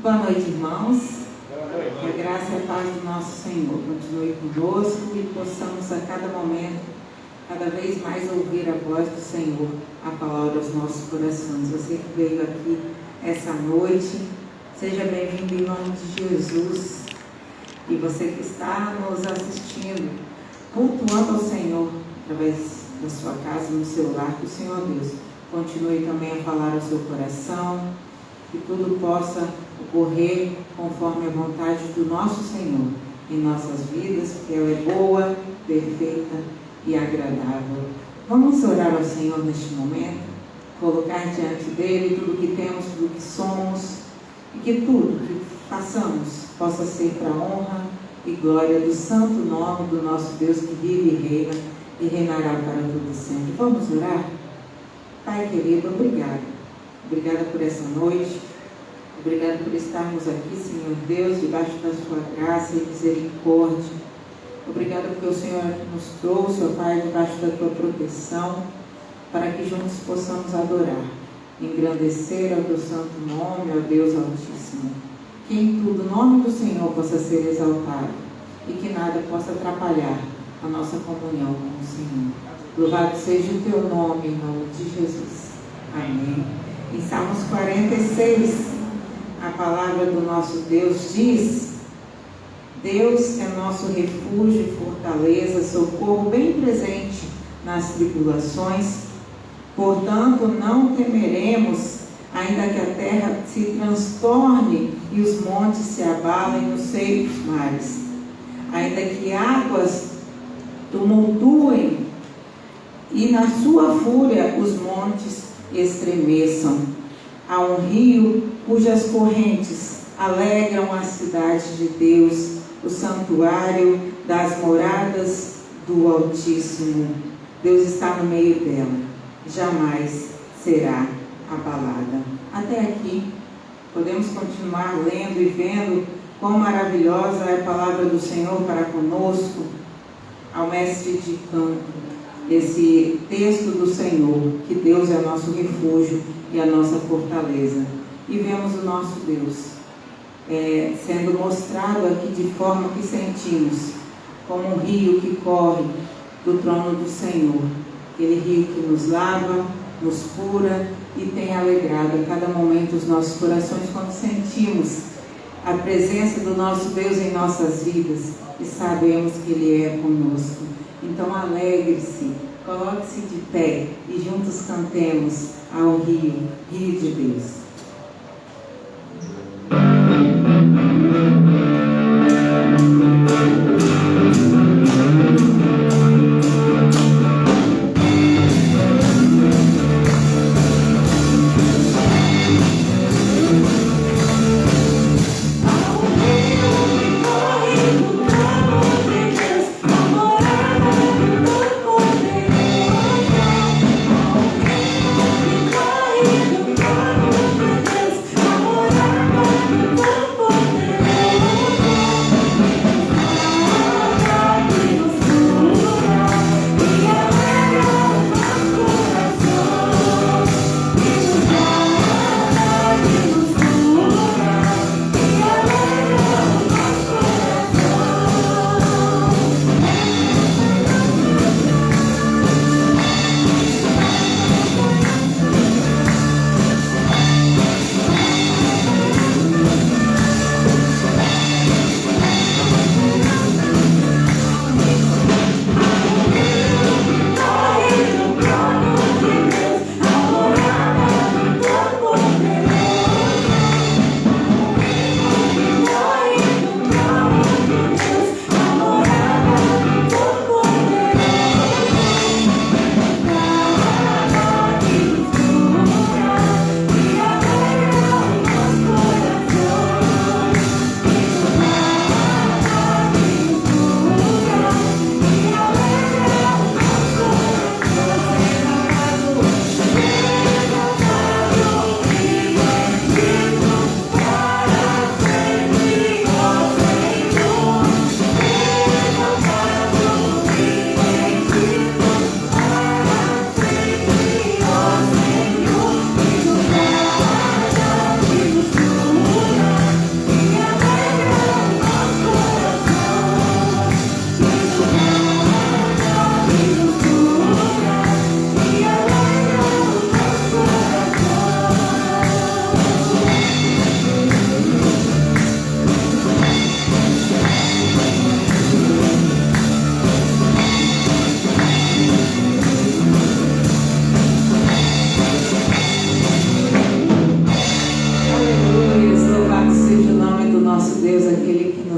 Boa noite, irmãos. Que a graça e a paz do nosso Senhor continue conosco e possamos a cada momento, cada vez mais ouvir a voz do Senhor, a palavra aos nossos corações. Você que veio aqui essa noite, seja bem-vindo em nome de Jesus. E você que está nos assistindo, cultuando ao Senhor através da sua casa, no seu lar, que o Senhor Deus continue também a falar ao seu coração, que tudo possa ocorrer conforme a vontade do nosso Senhor em nossas vidas, porque ela é boa, perfeita e agradável. Vamos orar ao Senhor neste momento, colocar diante dele tudo o que temos, tudo o que somos, e que tudo que façamos possa ser para a honra e glória do santo nome do nosso Deus que vive e reina e reinará para todo sempre. Vamos orar? Pai querido, obrigado. Obrigada por essa noite. Obrigada por estarmos aqui, Senhor Deus, debaixo da sua graça e misericórdia. Obrigada porque o Senhor nos trouxe, ó Pai, debaixo da tua proteção, para que juntos possamos adorar, engrandecer ao teu santo nome, ó Deus Altíssimo. Que em tudo o nome do Senhor possa ser exaltado e que nada possa atrapalhar a nossa comunhão com o Senhor. Louvado seja o teu nome, em nome de Jesus. Amém. Em Salmos 46, a palavra do nosso Deus diz: Deus é nosso refúgio e fortaleza, socorro bem presente nas tribulações. Portanto, não temeremos, ainda que a terra se transtorne e os montes se abalem no seio dos mares, ainda que águas tumultuem e na sua fúria os montes estremeçam. Há um rio cujas correntes alegram a cidade de Deus, o santuário das moradas do Altíssimo. Deus está no meio dela, jamais será abalada. Até aqui, podemos continuar lendo e vendo quão maravilhosa é a palavra do Senhor para conosco, ao mestre de canto. Esse texto do Senhor, que Deus é nosso refúgio e a nossa fortaleza. E vemos o nosso Deus sendo mostrado aqui de forma que sentimos, como um rio que corre do trono do Senhor. Aquele rio que nos lava, nos cura e tem alegrado a cada momento os nossos corações quando sentimos a presença do nosso Deus em nossas vidas e sabemos que Ele é conosco. Então alegre-se, coloque-se de pé e juntos cantemos ao rio, rio de Deus. Oh,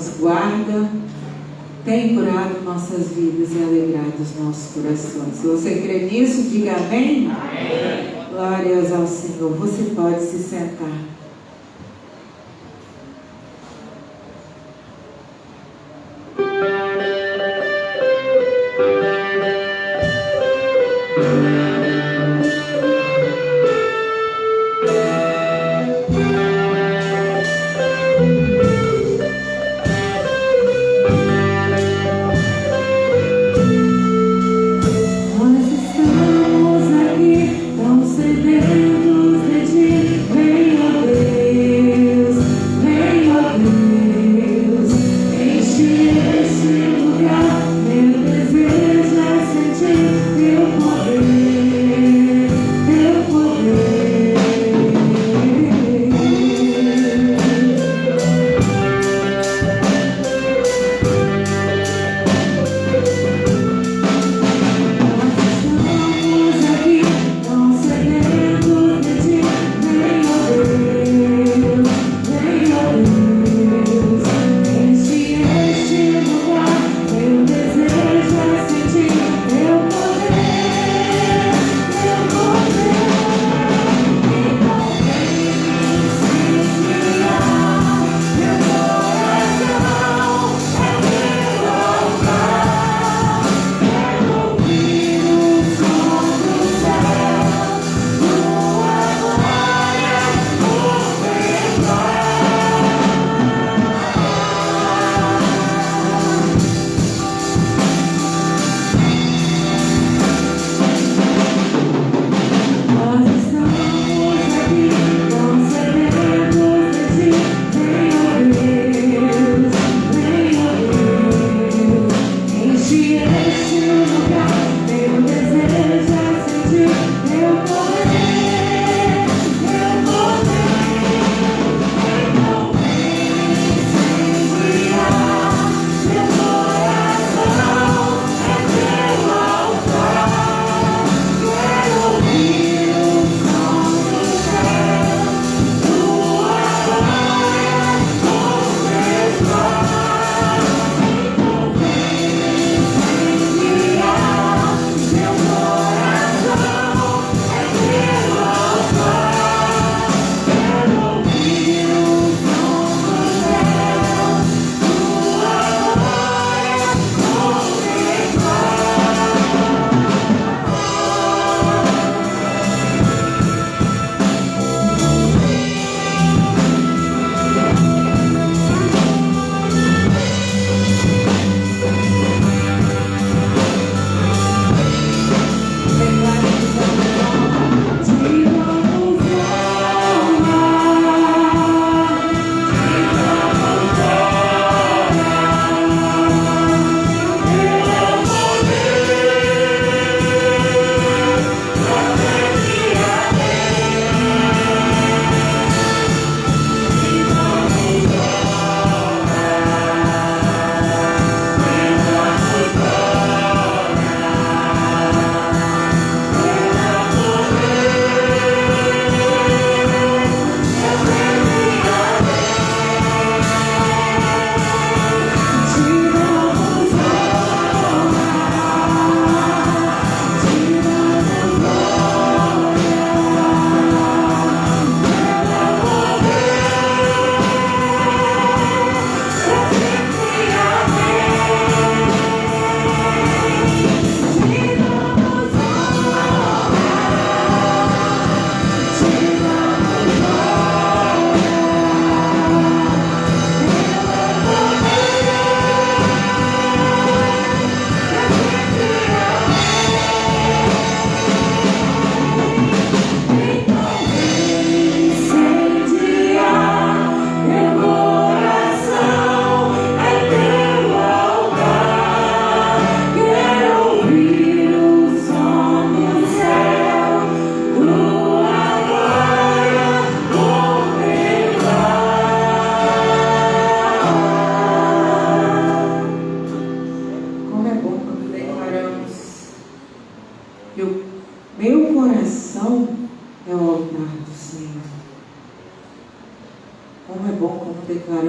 nos guarda, tem curado nossas vidas e alegrado os nossos corações. Se você crê nisso, diga amém. Amém. Glórias ao Senhor. Você pode se sentar. Nós estamos aqui tão sedentos de ti, venha ver.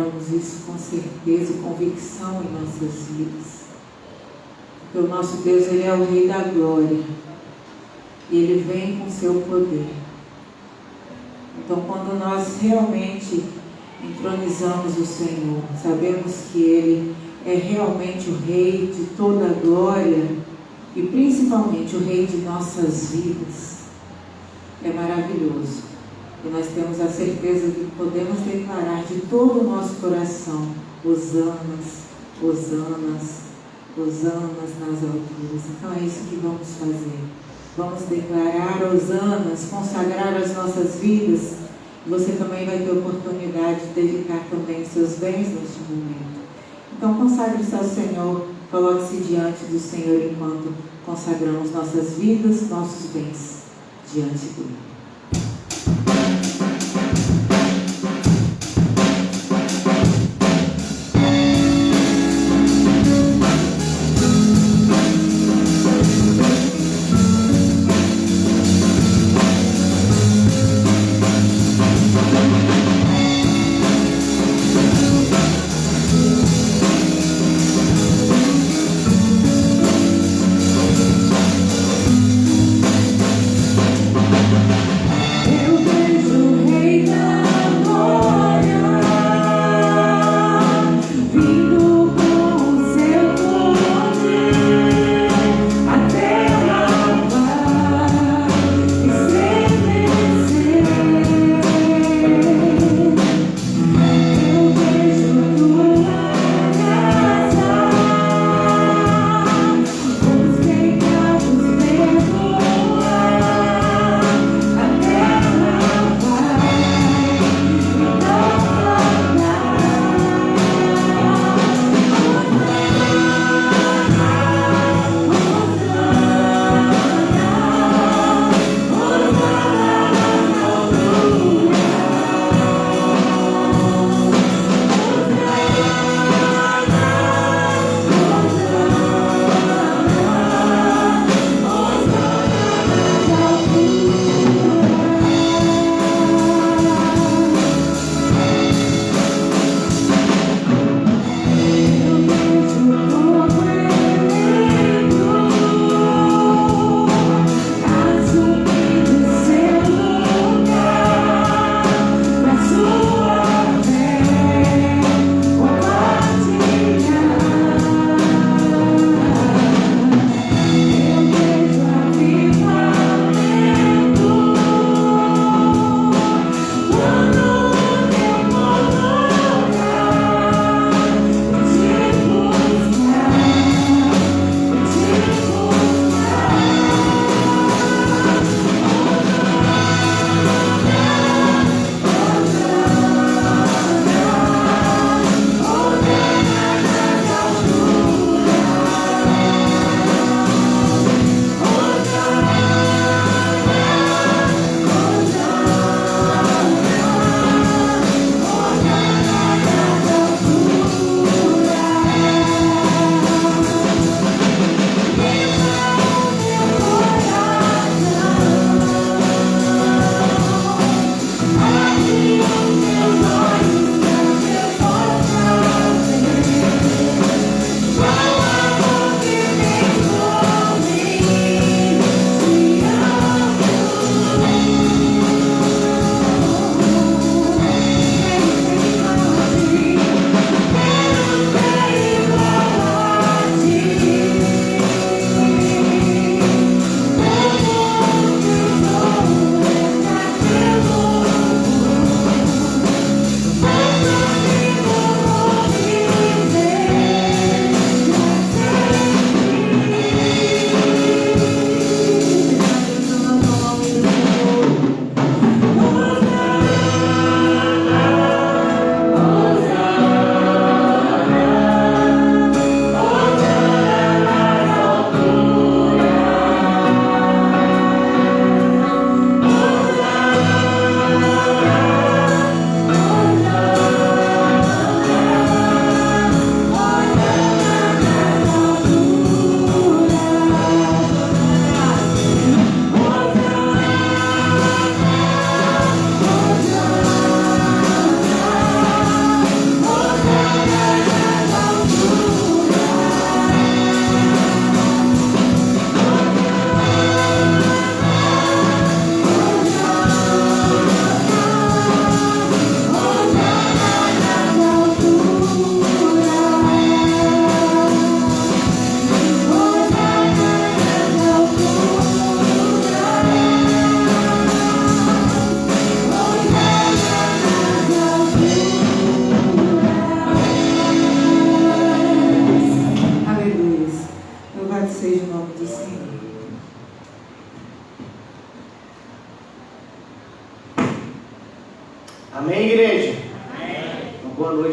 declaramos isso com certeza e convicção em nossas vidas. Porque o nosso Deus, Ele é o Rei da Glória. E Ele vem com seu poder. Então, quando nós realmente entronizamos o Senhor, sabemos que Ele é realmente o Rei de toda a glória e principalmente o Rei de nossas vidas. É maravilhoso. E nós temos a certeza de que podemos declarar de todo o nosso coração: hosanas, hosanas, hosanas nas alturas. Então é isso que vamos fazer. Vamos declarar hosanas, consagrar as nossas vidas. Você também vai ter oportunidade de dedicar também seus bens neste momento. Então consagre-se ao Senhor, coloque-se diante do Senhor enquanto consagramos nossas vidas, nossos bens diante dele.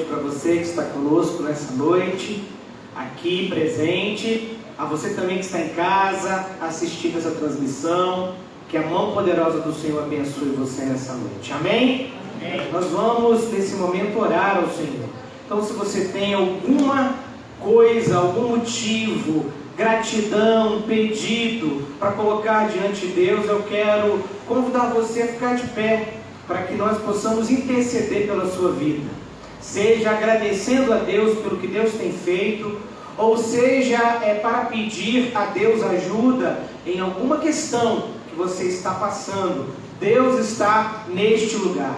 noite para você que está conosco nessa noite, aqui presente, a você também que está em casa, assistindo essa transmissão, que a mão poderosa do Senhor abençoe você nessa noite, amém? Amém. Nós vamos nesse momento orar ao Senhor. Então, se você tem alguma coisa, algum motivo, gratidão, pedido para colocar diante de Deus, eu quero convidar você a ficar de pé, para que nós possamos interceder pela sua vida, seja agradecendo a Deus pelo que Deus tem feito, ou seja, para pedir a Deus ajuda em alguma questão que você está passando. Deus está neste lugar.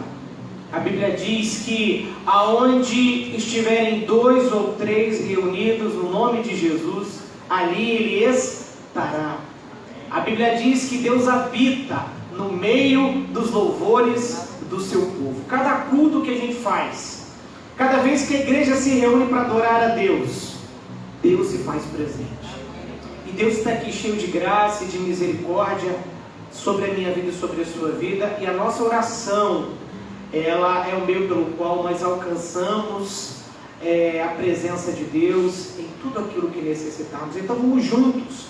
A Bíblia diz que aonde estiverem 2 ou 3 reunidos no nome de Jesus, ali Ele estará. A Bíblia diz que Deus habita no meio dos louvores do seu povo. Cada culto que a gente faz, cada vez que a igreja se reúne para adorar a Deus, Deus se faz presente. E Deus está aqui cheio de graça e de misericórdia sobre a minha vida e sobre a sua vida. E a nossa oração, ela é o meio pelo qual nós alcançamos a presença de Deus em tudo aquilo que necessitamos. Então vamos juntos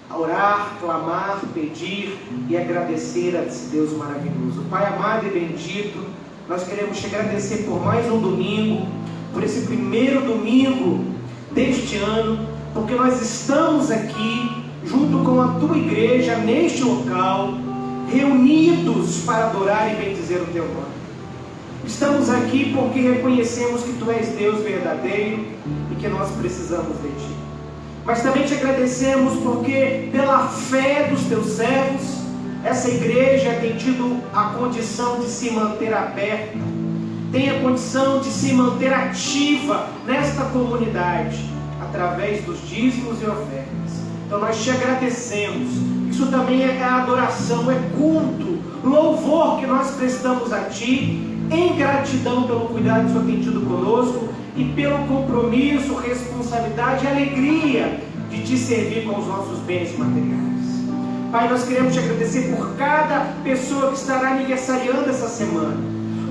a orar, clamar, pedir e agradecer a esse Deus maravilhoso. Pai amado e bendito, nós queremos te agradecer por mais um domingo, por esse primeiro domingo deste ano, porque nós estamos aqui junto com a tua igreja neste local, reunidos para adorar e bendizer o teu nome. Estamos aqui porque reconhecemos que tu és Deus verdadeiro e que nós precisamos de ti. Mas também te agradecemos porque pela fé dos teus servos, essa igreja tem tido a condição de se manter aberta, tem a condição de se manter ativa nesta comunidade, através dos dízimos e ofertas. Então nós te agradecemos. Isso também é adoração, é culto, louvor que nós prestamos a ti, em gratidão pelo cuidado que o Senhor tem tido conosco e pelo compromisso, responsabilidade e alegria de te servir com os nossos bens materiais. Pai, nós queremos te agradecer por cada pessoa que estará aniversariando essa semana,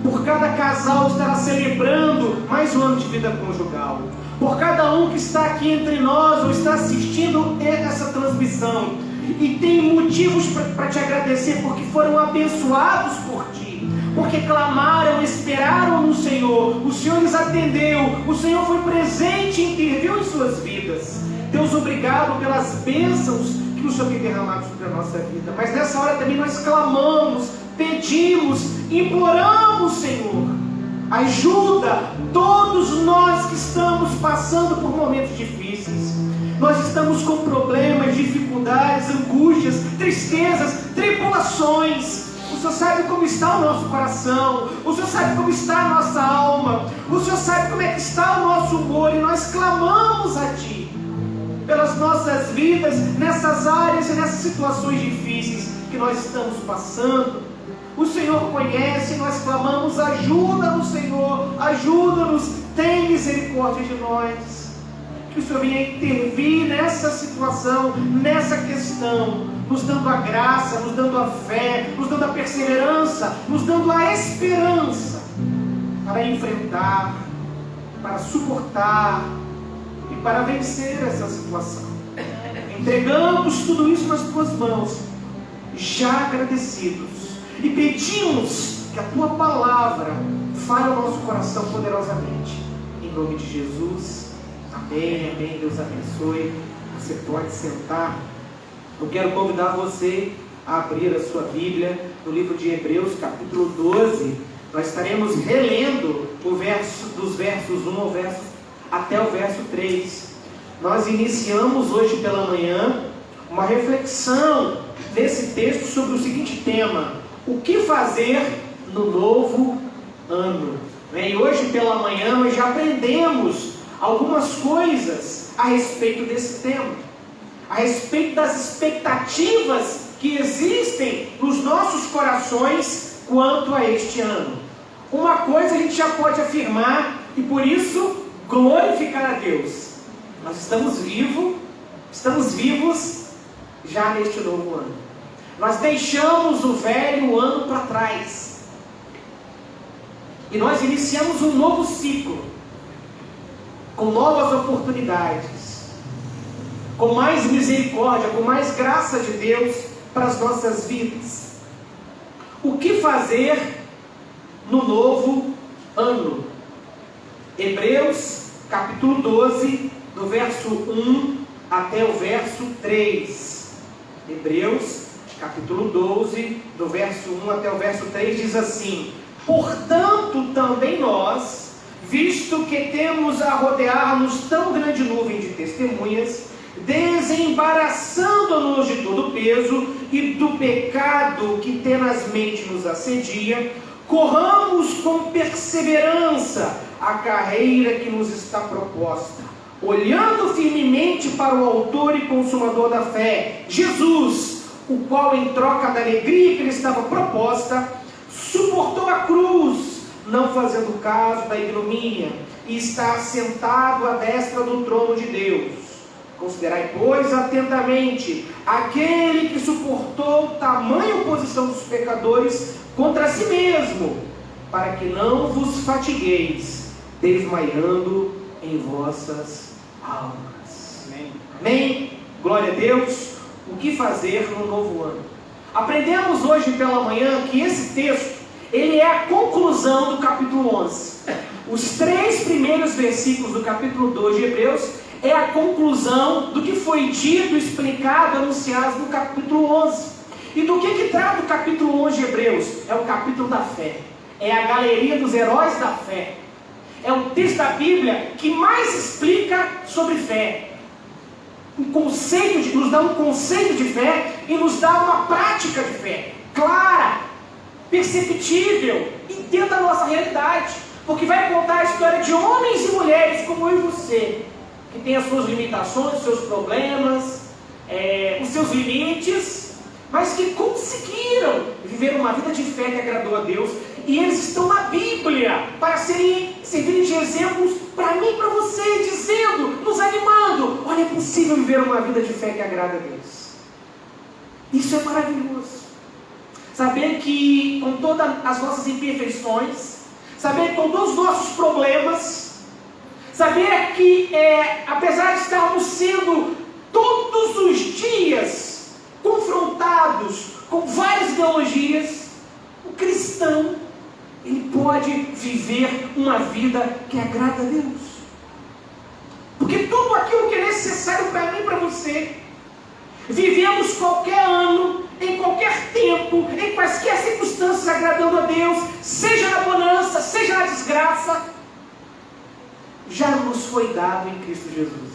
por cada casal que estará celebrando mais um ano de vida conjugal, por cada um que está aqui entre nós ou está assistindo essa transmissão e tem motivos para te agradecer porque foram abençoados por ti, porque clamaram, esperaram no Senhor, o Senhor lhes atendeu, o Senhor foi presente e interviu em suas vidas. Deus, obrigado pelas bênçãos que o Senhor tem derramado sobre a nossa vida. Mas nessa hora também nós clamamos, pedimos, imploramos, Senhor, ajuda todos nós que estamos passando por momentos difíceis. Nós estamos com problemas, dificuldades, angústias, tristezas, tribulações. O Senhor sabe como está o nosso coração, o Senhor sabe como está a nossa alma, o Senhor sabe como é que está o nosso humor, e nós clamamos a Ti pelas nossas vidas, nessas áreas e nessas situações difíceis que nós estamos passando. O Senhor conhece, nós clamamos, ajuda-nos, Senhor, ajuda-nos, tem misericórdia de nós. Que o Senhor venha intervir nessa situação, nessa questão, nos dando a graça, nos dando a fé, nos dando a perseverança, nos dando a esperança para enfrentar, para suportar e para vencer essa situação. Entregamos tudo isso nas tuas mãos, já agradecidos, e pedimos que a tua palavra fale ao nosso coração poderosamente. Em nome de Jesus, amém, amém. Deus abençoe. Você pode sentar. Eu quero convidar você a abrir a sua Bíblia no livro de Hebreus, capítulo 12. Nós estaremos relendo dos versos 1 até o verso 3. Nós iniciamos hoje pela manhã uma reflexão nesse texto sobre o seguinte tema: o que fazer no novo ano? E hoje pela manhã nós já aprendemos algumas coisas a respeito desse tema, a respeito das expectativas que existem nos nossos corações quanto a este ano. Uma coisa a gente já pode afirmar e por isso glorificar a Deus: nós estamos vivos já neste novo ano. Nós deixamos o velho ano para trás e nós iniciamos um novo ciclo. novas oportunidades, com mais misericórdia, com mais graça de Deus para as nossas vidas. O que fazer no novo ano? Hebreus capítulo 12, do verso 1 até o verso 3. Hebreus capítulo 12, do verso 1 até o verso 3, diz assim: portanto também nós, visto que temos a rodear-nos tão grande nuvem de testemunhas, desembaraçando-nos de todo o peso e do pecado que tenazmente nos assedia, corramos com perseverança a carreira que nos está proposta, olhando firmemente para o autor e consumador da fé, Jesus, o qual, em troca da alegria que lhe estava proposta, suportou a cruz, não fazendo caso da ignomínia, e está assentado à destra do trono de Deus. Considerai, pois, atentamente aquele que suportou tamanha oposição dos pecadores contra si mesmo, para que não vos fatigueis, desmaiando em vossas almas. Amém. Amém? Glória a Deus. O que fazer no novo ano? Aprendemos hoje pela manhã que esse texto, ele é a conclusão do capítulo 11. Os 3 primeiros versículos do capítulo 2 de Hebreus é a conclusão do que foi dito, explicado, anunciado no capítulo 11. E do que trata o capítulo 11 de Hebreus? É o capítulo da fé. É a galeria dos heróis da fé. É o texto da Bíblia que mais explica sobre fé. Nos dá um conceito de fé e nos dá uma prática de fé clara, perceptível e dentro da nossa realidade, porque vai contar a história de homens e mulheres como eu e você, que tem as suas limitações, os seus problemas, os seus limites, mas que conseguiram viver uma vida de fé que agradou a Deus, e eles estão na Bíblia para servirem de exemplos para mim e para você, dizendo, nos animando: olha, é possível viver uma vida de fé que agrada a Deus. Isso é maravilhoso. Saber que com todas as nossas imperfeições, saber que com todos os nossos problemas, saber que apesar de estarmos sendo todos os dias confrontados com várias ideologias, o cristão, ele pode viver uma vida que agrada a Deus. Porque tudo aquilo que é necessário para mim e para você, vivemos qualquer ano, em qualquer tempo, em quaisquer circunstâncias, agradando a Deus, seja na bonança, seja na desgraça, já nos foi dado em Cristo Jesus.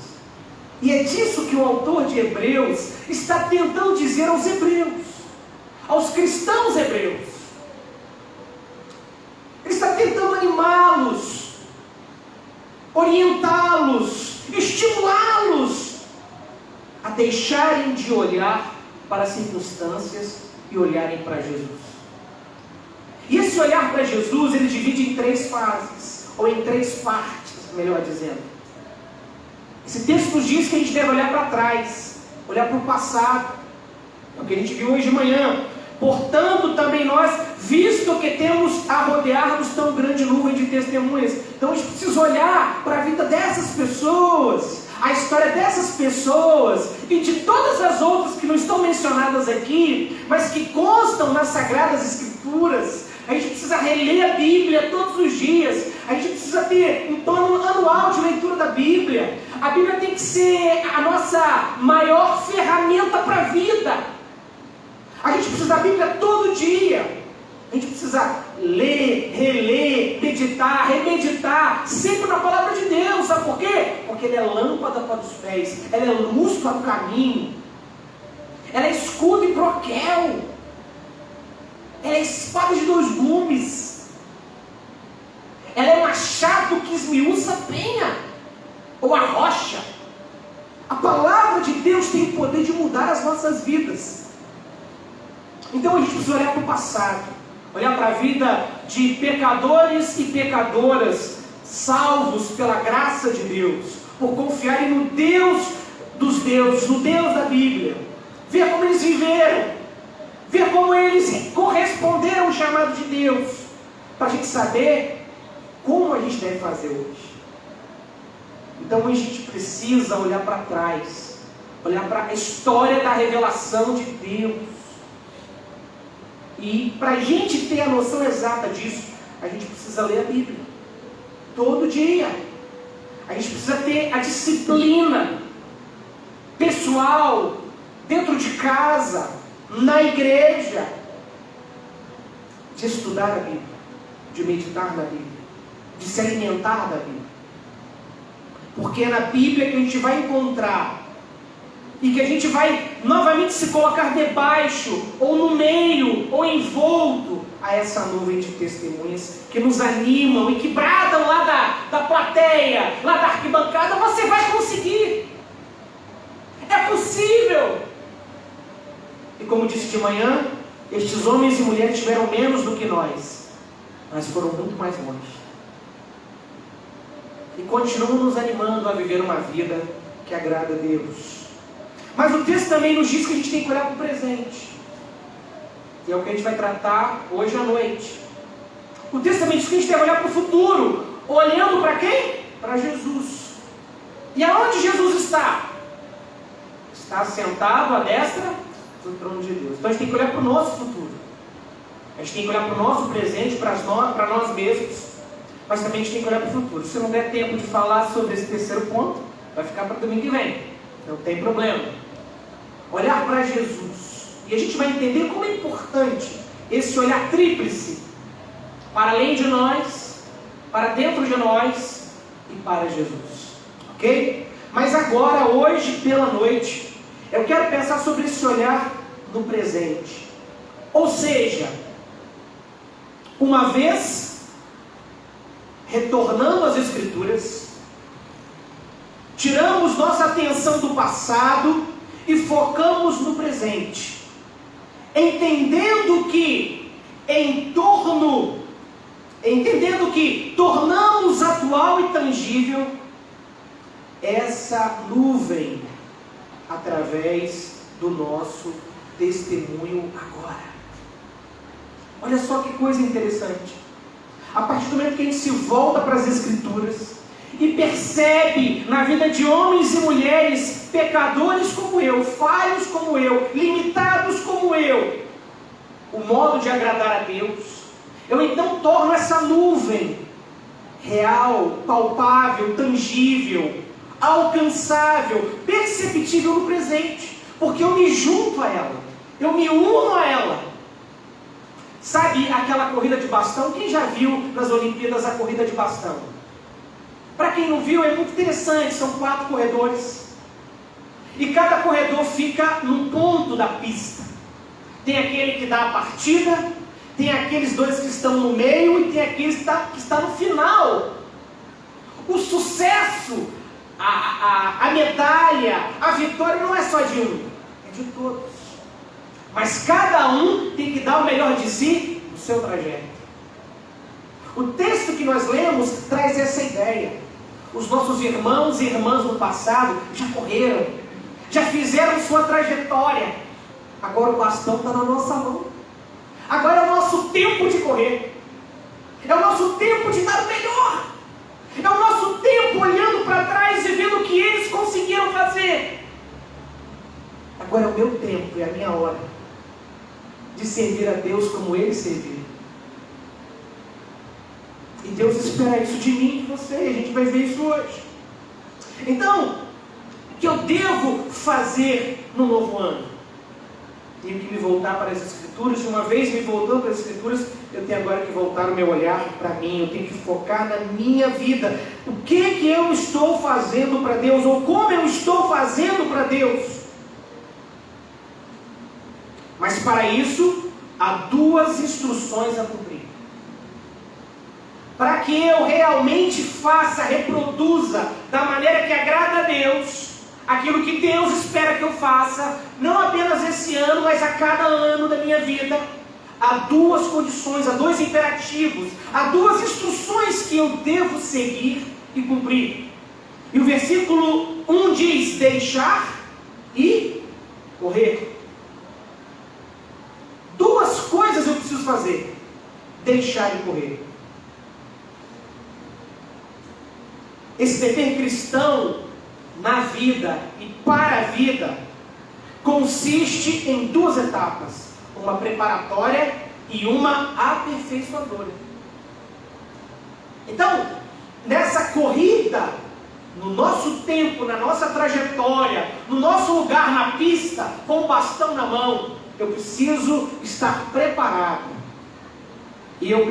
E é disso que o autor de Hebreus está tentando dizer aos hebreus, aos cristãos hebreus. Ele está tentando animá-los, orientá-los, estimulá-los a deixarem de olhar para as circunstâncias e olharem para Jesus. E esse olhar para Jesus, ele divide em 3 fases, ou em 3 partes, melhor dizendo. Esse texto nos diz que a gente deve olhar para trás, olhar para o passado. É o que a gente viu hoje de manhã. Portanto, também nós, visto que temos a rodear-nos tão grande nuvem de testemunhas, então a gente precisa olhar para a vida dessas pessoas, a história dessas pessoas e de todas as outras que não estão mencionadas aqui, mas que constam nas Sagradas Escrituras. A gente precisa reler a Bíblia todos os dias. A gente precisa ter um plano anual de leitura da Bíblia. A Bíblia tem que ser a nossa maior ferramenta para a vida. A gente precisa da Bíblia todo dia. A gente precisa ler, reler, meditar, remeditar, sempre na palavra de Deus. Sabe por quê? Porque ela é lâmpada para os pés, ela é luz para o caminho, ela é escudo e broquel, ela é espada de 2 gumes, ela é machado que esmiuça a penha, ou a rocha. A palavra de Deus tem o poder de mudar as nossas vidas. Então a gente precisa olhar para o passado, olhar para a vida de pecadores e pecadoras salvos pela graça de Deus, por confiarem no Deus dos deuses, no Deus da Bíblia, ver como eles viveram, ver como eles corresponderam ao chamado de Deus, para a gente saber como a gente deve fazer hoje. Então a gente precisa olhar para trás, olhar para a história da revelação de Deus. E para a gente ter a noção exata disso, a gente precisa ler a Bíblia todo dia. A gente precisa ter a disciplina pessoal, dentro de casa, na igreja, de estudar a Bíblia, de meditar na Bíblia, de se alimentar da Bíblia. Porque é na Bíblia que a gente vai encontrar e que a gente vai novamente se colocar debaixo, ou no meio, ou envolto a essa nuvem de testemunhas que nos animam e que bradam lá da plateia, lá da arquibancada: você vai conseguir, é possível. E como disse de manhã, estes homens e mulheres tiveram menos do que nós, mas foram muito mais longe. E continuam nos animando a viver uma vida que agrada a Deus. Mas o texto também nos diz que a gente tem que olhar para o presente. E é o que a gente vai tratar hoje à noite. O texto também diz que a gente deve olhar para o futuro. Olhando para quem? Para Jesus. E aonde Jesus está? Está sentado à destra do trono de Deus. Então a gente tem que olhar para o nosso futuro. A gente tem que olhar para o nosso presente, para nós mesmos. Mas também a gente tem que olhar para o futuro. Se não der tempo de falar sobre esse terceiro ponto, vai ficar para domingo que vem. Não tem problema. Olhar para Jesus. E a gente vai entender como é importante esse olhar tríplice, para além de nós, para dentro de nós e para Jesus. Ok? Mas agora, hoje pela noite, eu quero pensar sobre esse olhar no presente. Ou seja, uma vez retornando às Escrituras, tiramos nossa atenção do passado e focamos no presente, entendendo que tornamos atual e tangível essa nuvem através do nosso testemunho agora. Olha só que coisa interessante. A partir do momento que a gente se volta para as Escrituras e percebe na vida de homens e mulheres, pecadores como eu, falhos como eu, limitados como eu, o modo de agradar a Deus, eu então torno essa nuvem real, palpável, tangível, alcançável, perceptível no presente, porque eu me junto a ela, eu me uno a ela. Sabe aquela corrida de bastão? Quem já viu nas Olimpíadas a corrida de bastão? Para quem não viu, é muito interessante. São 4 corredores e cada corredor fica num ponto da pista. Tem aquele que dá a partida, tem aqueles 2 que estão no meio e tem aquele que está no final. O sucesso, a medalha, a vitória não é só de um, é de todos. Mas cada um tem que dar o melhor de si no seu trajeto. O texto que nós lemos traz essa ideia. Os nossos irmãos e irmãs no passado já correram, já fizeram sua trajetória. Agora o bastão está na nossa mão. Agora é o nosso tempo de correr. É o nosso tempo de dar o melhor. É o nosso tempo olhando para trás e vendo o que eles conseguiram fazer. Agora é o meu tempo, é a minha hora de servir a Deus como Ele serviu. E Deus espera isso de mim e de você. A gente vai ver isso hoje. Então, o que eu devo fazer no novo ano? Tenho que me voltar para as Escrituras. E uma vez me voltando para as Escrituras, eu tenho agora que voltar o meu olhar para mim. Eu tenho que focar na minha vida. O que eu estou fazendo para Deus? Ou como eu estou fazendo para Deus? Mas para isso, há 2 instruções a cumprir. Para que eu realmente faça, reproduza da maneira que agrada a Deus, aquilo que Deus espera que eu faça, não apenas esse ano, mas a cada ano da minha vida, há 2 condições, há 2 imperativos, há 2 instruções que eu devo seguir e cumprir. E o versículo 1 diz: deixar e correr. 2 coisas eu preciso fazer: deixar e correr. esse dever cristão na vida e para a vida consiste em duas etapas: uma preparatória e uma aperfeiçoadora. Então, nessa corrida, no nosso tempo, na nossa trajetória, no nosso lugar na pista, com o bastão na mão, eu preciso estar preparado. E eu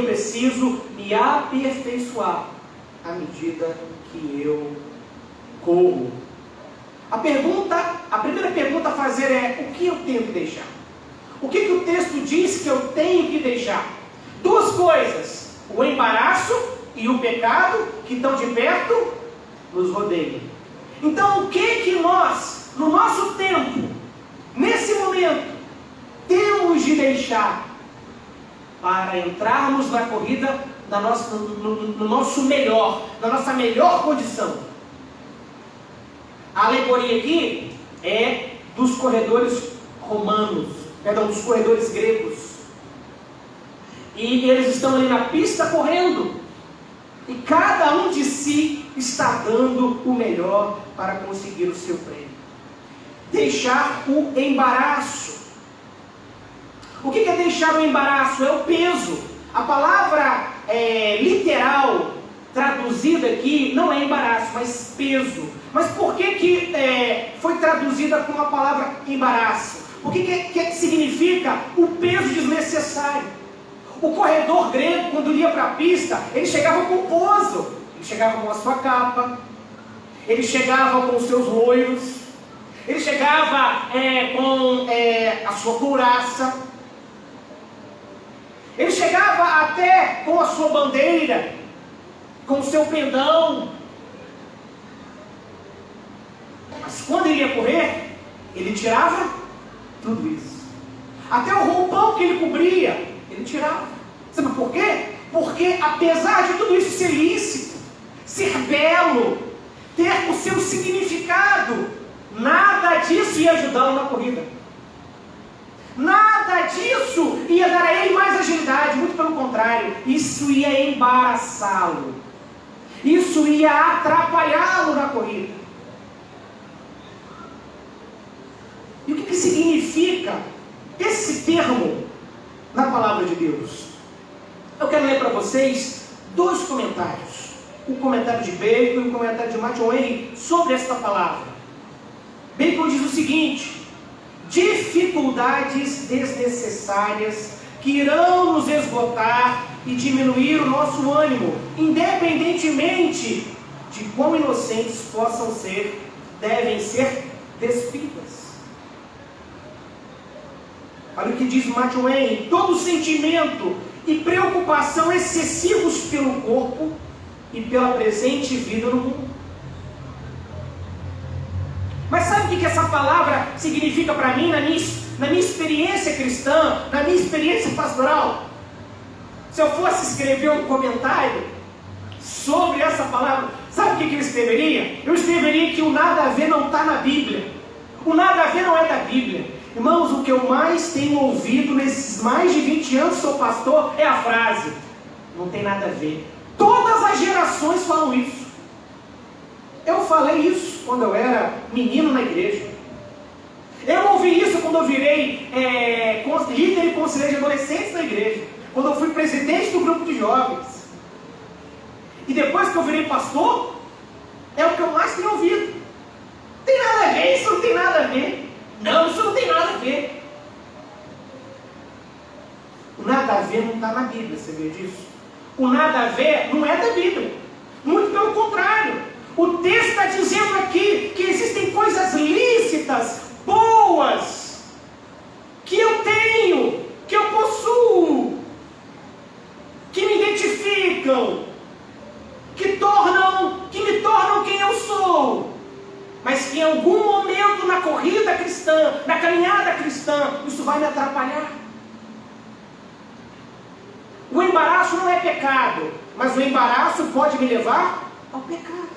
preciso me aperfeiçoar à medida que eu corro. A primeira pergunta a fazer é: o que eu tenho que deixar? O que o texto diz que eu tenho que deixar? Duas coisas: o embaraço e o pecado que estão de perto nos rodeiam. Então, o que nós, no nosso tempo, nesse momento, temos de deixar para entrarmos na corrida no nosso melhor, na nossa melhor condição? A alegoria aqui é dos corredores romanos, dos corredores gregos. E eles estão ali na pista correndo. E cada um de si está dando o melhor para conseguir o seu prêmio. Deixar o embaraço. O que é deixar o embaraço? É o peso. A palavra literal traduzida aqui não é embaraço, mas peso. Mas por que foi traduzida com a palavra embaraço? O que significa o peso desnecessário? O corredor grego, quando ia para a pista, ele chegava com pouso, ele chegava com a sua capa, ele chegava com os seus loiros, ele chegava com a sua couraça, ele chegava até com a sua bandeira, com o seu pendão. Mas quando ele ia correr, ele tirava tudo isso. Até o roupão que ele cobria, ele tirava. Sabe por quê? Porque apesar de tudo isso ser lícito, ser belo, ter o seu significado, nada disso ia ajudá-lo na corrida. Nada disso ia dar a ele mais agilidade, muito pelo contrário, isso ia embaraçá-lo. Isso ia atrapalhá-lo na corrida. E o que significa esse termo na palavra de Deus? Eu quero ler para vocês dois comentários. Um comentário de Bacon e um comentário de Matthew Henry sobre esta palavra. Bacon diz o seguinte: dificuldades desnecessárias que irão nos esgotar e diminuir o nosso ânimo, independentemente de quão inocentes possam ser, devem ser despidas. Olha o que diz Matthew Henry: todo sentimento e preocupação excessivos pelo corpo e pela presente vida no mundo. Mas sabe o que essa palavra significa para mim, na minha experiência cristã, na minha experiência pastoral? Se eu fosse escrever um comentário sobre essa palavra, sabe o que eu escreveria? Eu escreveria que o nada a ver não está na Bíblia. O nada a ver não é da Bíblia. Irmãos, o que eu mais tenho ouvido nesses mais de 20 anos que sou pastor é a frase: não tem nada a ver. Todas as gerações falam isso. Eu falei isso quando eu era menino na igreja. Eu ouvi isso quando eu virei líder e conselheiro de adolescentes na igreja. Quando eu fui presidente do grupo de jovens. E depois que eu virei pastor, é o que eu mais tenho ouvido. Não tem nada a ver, isso não tem nada a ver. Não, isso não tem nada a ver. O nada a ver não está na Bíblia, você vê disso? O nada a ver não é da Bíblia. Muito pelo contrário. O texto está dizendo aqui que existem coisas lícitas, boas, que eu tenho, que eu possuo, que me identificam, que me tornam quem eu sou, mas que em algum momento na corrida cristã, na caminhada cristã, isso vai me atrapalhar. O embaraço não é pecado, mas o embaraço pode me levar ao pecado.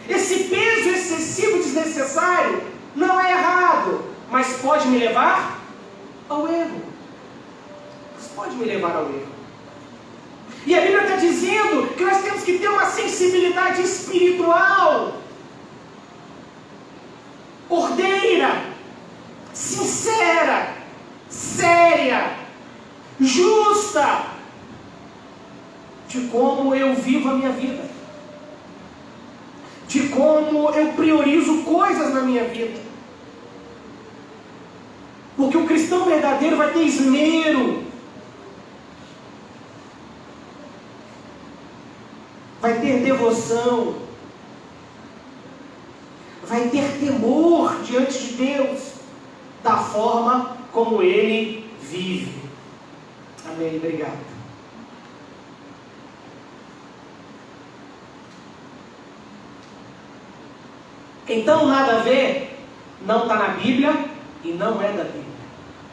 Esse peso excessivo desnecessário não é errado, mas pode me levar ao erro. Isso pode me levar ao erro. E a Bíblia está dizendo que nós temos que ter uma sensibilidade espiritual, ordeira, sincera, séria, justa, de como eu vivo a minha vida, de como eu priorizo coisas na minha vida. Porque o cristão verdadeiro vai ter esmero, vai ter devoção, vai ter temor diante de Deus, da forma como Ele vive. Amém, obrigado. Então, nada a ver, não está na Bíblia e não é da Bíblia.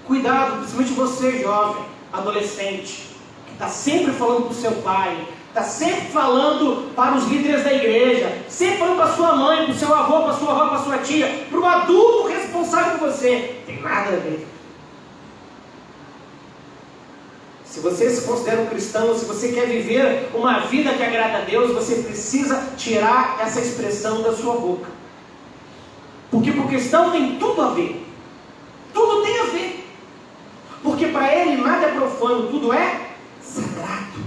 Cuidado, principalmente você, jovem, adolescente, que está sempre falando para o seu pai, está sempre falando para os líderes da igreja, sempre falando para sua mãe, para o seu avô, para sua avó, para sua tia, para o adulto responsável por você. Tem nada a ver. Se você se considera um cristão, se você quer viver uma vida que agrada a Deus, você precisa tirar essa expressão da sua boca. Porque para o cristão tem tudo a ver. Tudo tem a ver. Porque para ele nada é profano, tudo é sagrado.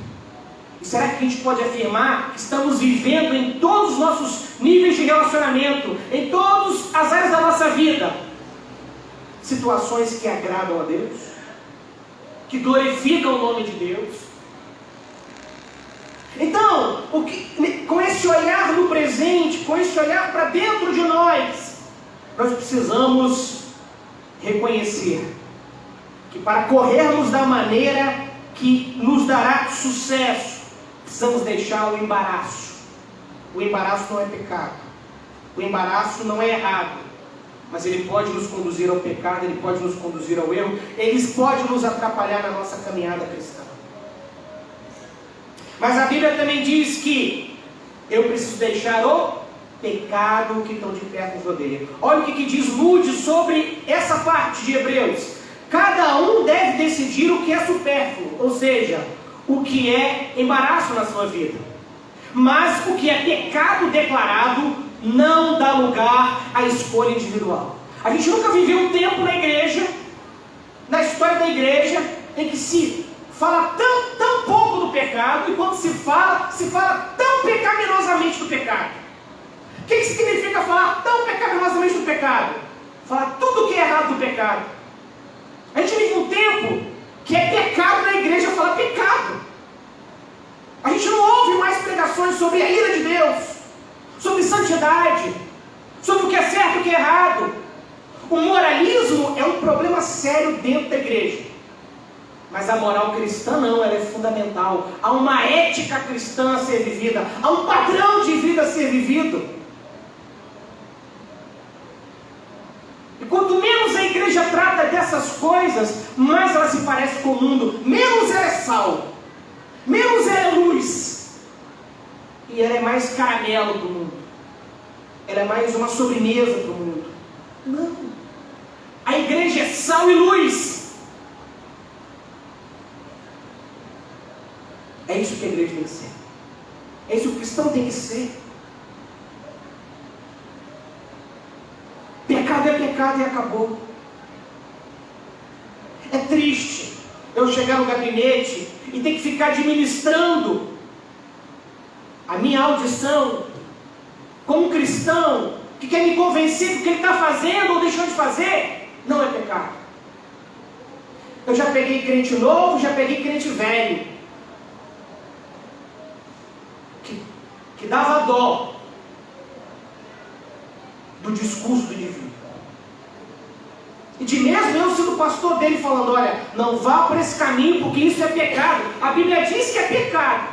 E será que a gente pode afirmar que estamos vivendo em todos os nossos níveis de relacionamento, em todas as áreas da nossa vida, situações que agradam a Deus, que glorificam o nome de Deus? Então, com esse olhar no presente, com esse olhar para dentro de nós precisamos reconhecer que para corrermos da maneira que nos dará sucesso, precisamos deixar o embaraço. O embaraço não é pecado. O embaraço não é errado. Mas ele pode nos conduzir ao pecado, ele pode nos conduzir ao erro, ele pode nos atrapalhar na nossa caminhada cristã. Mas a Bíblia também diz que eu preciso deixar o pecado que estão de perto nos rodeia. Olha o que diz Moody sobre essa parte de Hebreus. Cada um deve decidir o que é supérfluo, ou seja, o que é embaraço na sua vida. Mas o que é pecado declarado não dá lugar à escolha individual. A gente nunca viveu um tempo na igreja, na história da igreja, em que se fala tão pouco do pecado, e quando se fala tão pecaminosamente do pecado. O que significa falar tão pecaminosamente do pecado? Falar tudo o que é errado do pecado. A gente vive um tempo que é pecado na igreja falar pecado. A gente não ouve mais pregações sobre a ira de Deus, sobre santidade, sobre o que é certo e o que é errado. O moralismo é um problema sério dentro da igreja. Mas a moral cristã não, ela é fundamental. Há uma ética cristã a ser vivida, há um padrão de vida a ser vivido. E quanto menos a igreja trata dessas coisas, mais ela se parece com o mundo, menos ela é sal, menos ela é luz, e ela é mais caramelo para o mundo, ela é mais uma sobremesa para o mundo. Não, a igreja é sal e luz. É isso que a igreja tem que ser, é isso que o cristão tem que ser. Pecado é pecado e acabou. É triste eu chegar no gabinete e ter que ficar administrando a minha audição como um cristão que quer me convencer que o que ele está fazendo ou deixando de fazer não é pecado. Eu já peguei crente novo, já peguei crente velho, que dava dó do discurso do indivíduo. E de mesmo eu sendo pastor dele falando, olha, não vá por esse caminho porque isso é pecado. A Bíblia diz que é pecado.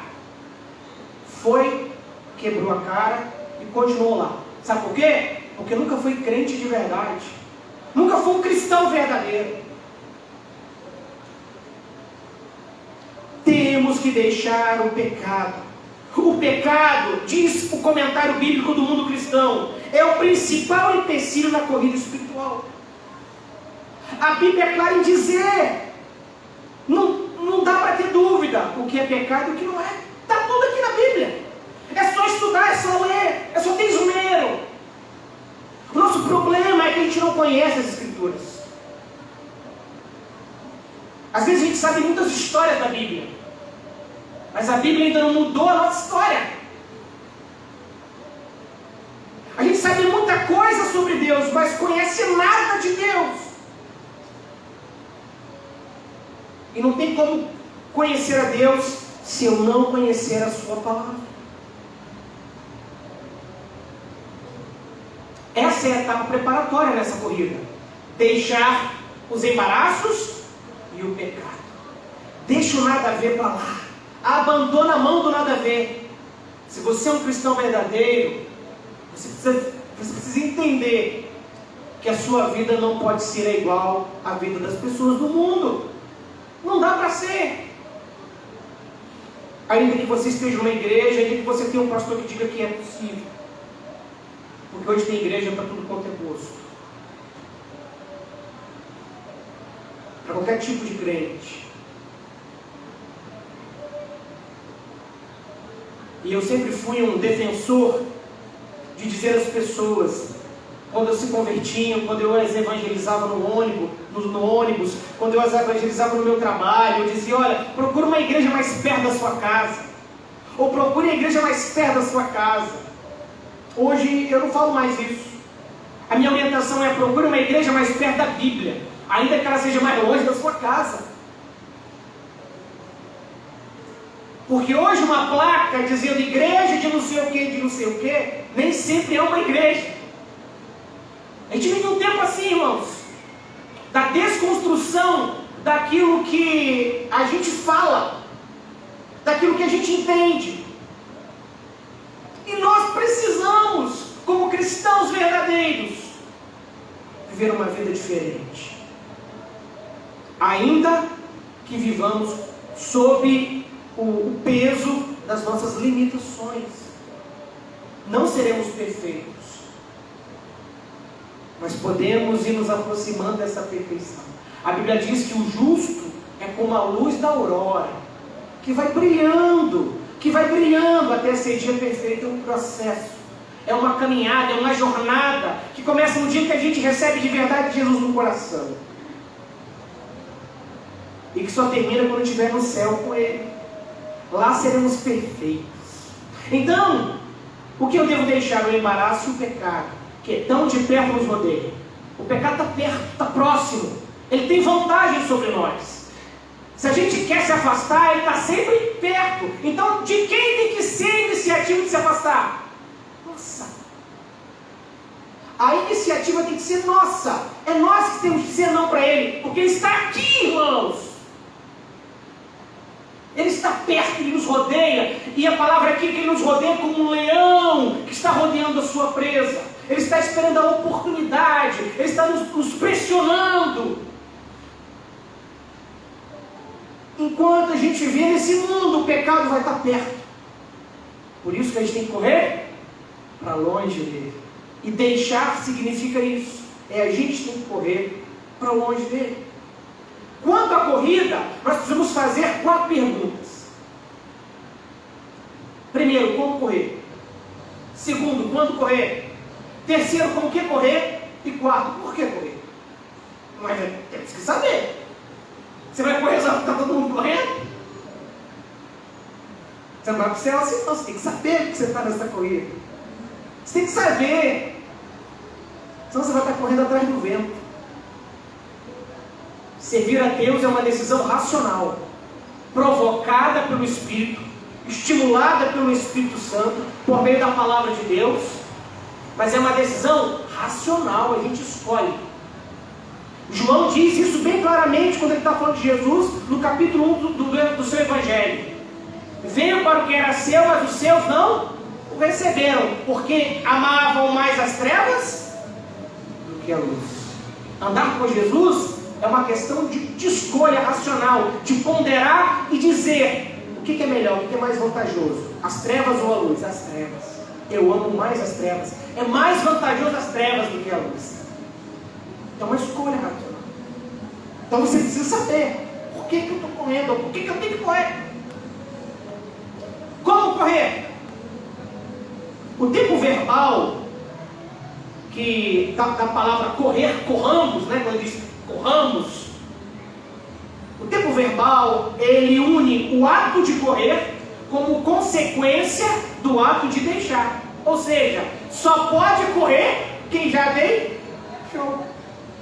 Foi, quebrou a cara e continuou lá. Sabe por quê? Porque nunca foi crente de verdade. Nunca foi um cristão verdadeiro. Temos que deixar o pecado. O pecado, diz o comentário bíblico do mundo cristão, é o principal empecilho na corrida espiritual. A Bíblia é clara em dizer, não dá para ter dúvida o que é pecado e o que não é. Está tudo aqui na Bíblia. É só estudar, é só ler, é só ter esmero. O nosso problema é que a gente não conhece as Escrituras. Às vezes a gente sabe muitas histórias da Bíblia, mas a Bíblia ainda não mudou a nossa história. A gente sabe muita coisa sobre Deus, mas conhece nada de Deus. E não tem como conhecer a Deus se eu não conhecer a sua palavra. Essa é a etapa preparatória nessa corrida. Deixar os embaraços e o pecado. Deixa o nada a ver para lá. Abandona a mão do nada a ver. Se você é um cristão verdadeiro, você precisa entender que a sua vida não pode ser igual à vida das pessoas do mundo. Não dá para ser. Ainda que você esteja numa igreja, ainda que você tenha um pastor que diga que é possível. Porque hoje tem igreja para tudo quanto é gosto. Para qualquer tipo de crente. E eu sempre fui um defensor de dizer às pessoas, quando se convertiam, quando eu as evangelizava no ônibus, quando eu as evangelizava no meu trabalho, eu dizia, olha, procure uma igreja mais perto da sua casa. Ou procure a igreja mais perto da sua casa. Hoje eu não falo mais isso. A minha orientação é procure uma igreja mais perto da Bíblia, ainda que ela seja mais longe da sua casa. Porque hoje uma placa dizendo igreja de não sei o que, de não sei o que, nem sempre é uma igreja. A gente vive um tempo assim, irmãos, da desconstrução daquilo que a gente fala, daquilo que a gente entende. E nós precisamos, como cristãos verdadeiros, viver uma vida diferente. Ainda que vivamos sob o peso das nossas limitações. Não seremos perfeitos, mas podemos ir nos aproximando dessa perfeição. A Bíblia diz que o justo é como a luz da aurora, que vai brilhando até ser dia perfeito. É um processo, é uma caminhada, é uma jornada que começa no dia que a gente recebe de verdade Jesus no coração e que só termina quando estiver no céu com Ele. Lá seremos perfeitos. Então, o que eu devo deixar? O embaraço e o pecado, que tão de perto nos rodeia. O pecado está perto, está próximo, ele tem vantagem sobre nós. Se a gente quer se afastar, ele está sempre perto. Então, de quem tem que ser a iniciativa de se afastar? Nossa! A iniciativa tem que ser nossa. É nós que temos que dizer não para ele, porque ele está aqui, irmãos. Ele está perto, ele nos rodeia. E a palavra aqui é que ele nos rodeia como um leão que está rodeando a sua presa. Ele está esperando a oportunidade. Ele está nos pressionando. Enquanto a gente vive nesse mundo, o pecado vai estar perto. Por isso que a gente tem que correr para longe dele. E deixar significa isso. A gente tem que correr para longe dele. Quanto à corrida, nós precisamos fazer 4 perguntas. Primeiro, como correr? Segundo, quando correr? Terceiro, como que correr? E quarto, por que correr? Mas temos que saber. Você vai correr só porque está todo mundo correndo? Você não vai para o céu assim, não. Você tem que saber que você está nessa corrida. Você tem que saber. Senão você vai estar correndo atrás do vento. Servir a Deus é uma decisão racional, provocada pelo Espírito, estimulada pelo Espírito Santo, por meio da palavra de Deus, mas é uma decisão racional, a gente escolhe. João diz isso bem claramente quando ele está falando de Jesus, no capítulo 1 do seu Evangelho. Veio para o que era seu, mas os seus não o receberam, porque amavam mais as trevas do que a luz. Andar com Jesus é uma questão de escolha racional, de ponderar e dizer o que é melhor, o que é mais vantajoso, as trevas ou a luz? As trevas. Eu amo mais as trevas. É mais vantajoso as trevas do que a luz. Então é uma escolha racional. Então você precisa saber Por que eu estou correndo? Por que eu tenho que correr? Como correr? O tempo verbal que da palavra correr, corramos, né? Quando diz corramos, o tempo verbal, ele une o ato de correr como consequência do ato de deixar. Ou seja, só pode correr quem já deixou.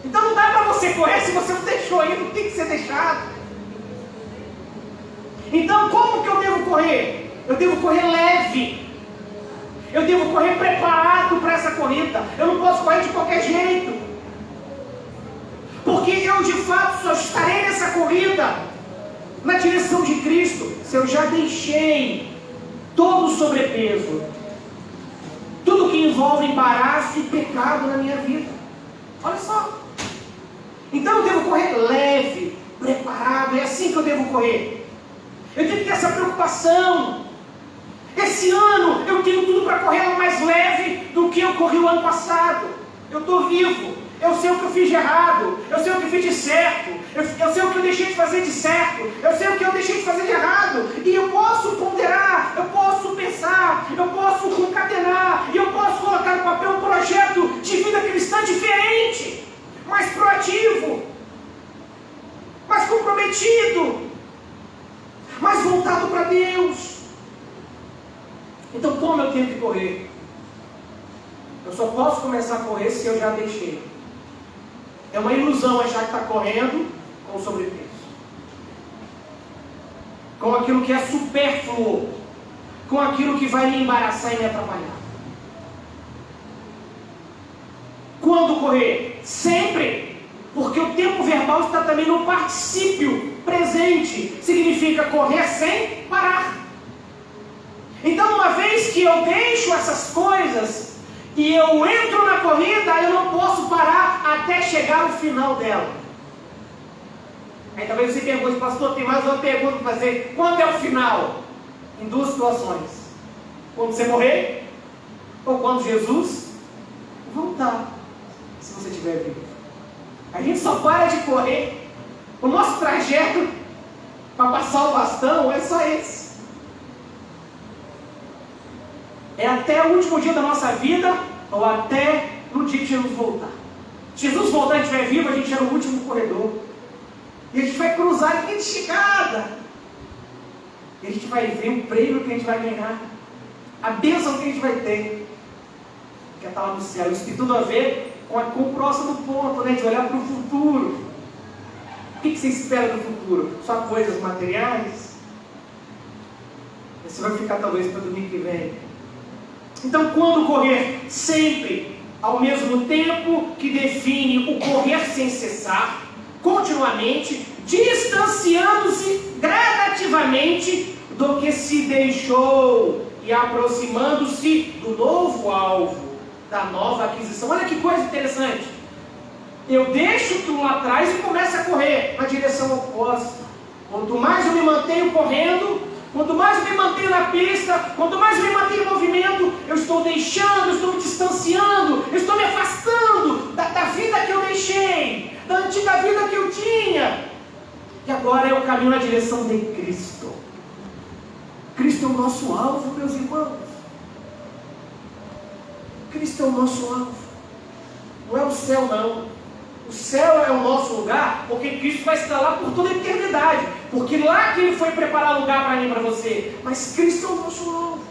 Então não dá para você correr se você não deixou ainda, não tem que ser deixado. Então como que eu devo correr? Eu devo correr leve. Eu devo correr preparado para essa corrida. Eu não posso correr de qualquer jeito. Porque eu de fato só estarei nessa corrida na direção de Cristo se eu já deixei todo o sobrepeso, tudo que envolve embaraço e pecado na minha vida. Olha só. Então eu devo correr leve, preparado. É assim que eu devo correr. Eu tenho que ter essa preocupação. Esse ano eu tenho tudo para correr mais leve do que eu corri o ano passado. Eu estou vivo. Eu sei o que eu fiz de errado. Eu sei o que eu fiz de certo. Eu sei o que eu deixei de fazer de certo. Eu sei o que eu deixei de fazer de errado. E eu posso ponderar, eu posso pensar, eu posso concatenar, e eu posso colocar no papel um projeto de vida cristã diferente, mais proativo, mais comprometido, mais voltado para Deus. Então como eu tenho que correr? Eu só posso começar a correr se eu já deixei. É uma ilusão achar que está correndo com sobrepeso, com aquilo que é supérfluo, com aquilo que vai me embaraçar e me atrapalhar. Quando correr? Sempre, porque o tempo verbal está também no particípio presente, significa correr sem parar. Então, uma vez que eu deixo essas coisas e eu entro na corrida, eu não posso parar até chegar ao final dela. Aí talvez você pergunte, pastor, tem mais uma pergunta para fazer. Quando é o final? Em duas situações: quando você morrer, ou quando Jesus voltar, se você estiver vivo. A gente só para de correr. O nosso trajeto para passar o bastão é só esse. É até o último dia da nossa vida, ou até no dia que Jesus voltar. Se Jesus voltar e estiver vivo, a gente é no último corredor. E a gente vai cruzar a linha de chegada. E a gente vai ver o prêmio que a gente vai ganhar. A bênção que a gente vai ter. Que está lá no céu. Isso tem tudo a ver com o próximo ponto, né? De olhar para o futuro. O que você espera do futuro? Só coisas materiais? Você vai ficar talvez para domingo que vem. Então, quando correr? Sempre, ao mesmo tempo que define o correr sem cessar, continuamente, distanciando-se gradativamente do que se deixou e aproximando-se do novo alvo, da nova aquisição. Olha que coisa interessante. Eu deixo tudo lá atrás e começo a correr na direção oposta. Quanto mais eu me mantenho correndo, quanto mais eu me mantenho na pista, quanto mais eu me mantenho em movimento, eu estou deixando, eu estou me distanciando, eu estou me afastando da vida que eu deixei, da antiga vida que eu tinha. E agora eu caminho na direção de Cristo. Cristo é o nosso alvo, meus irmãos. Cristo é o nosso alvo. Não é o céu, não. O céu é o nosso lugar, porque Cristo vai estar lá por toda a eternidade. Porque lá que Ele foi preparar lugar para mim e para você. Mas Cristo é o nosso alvo.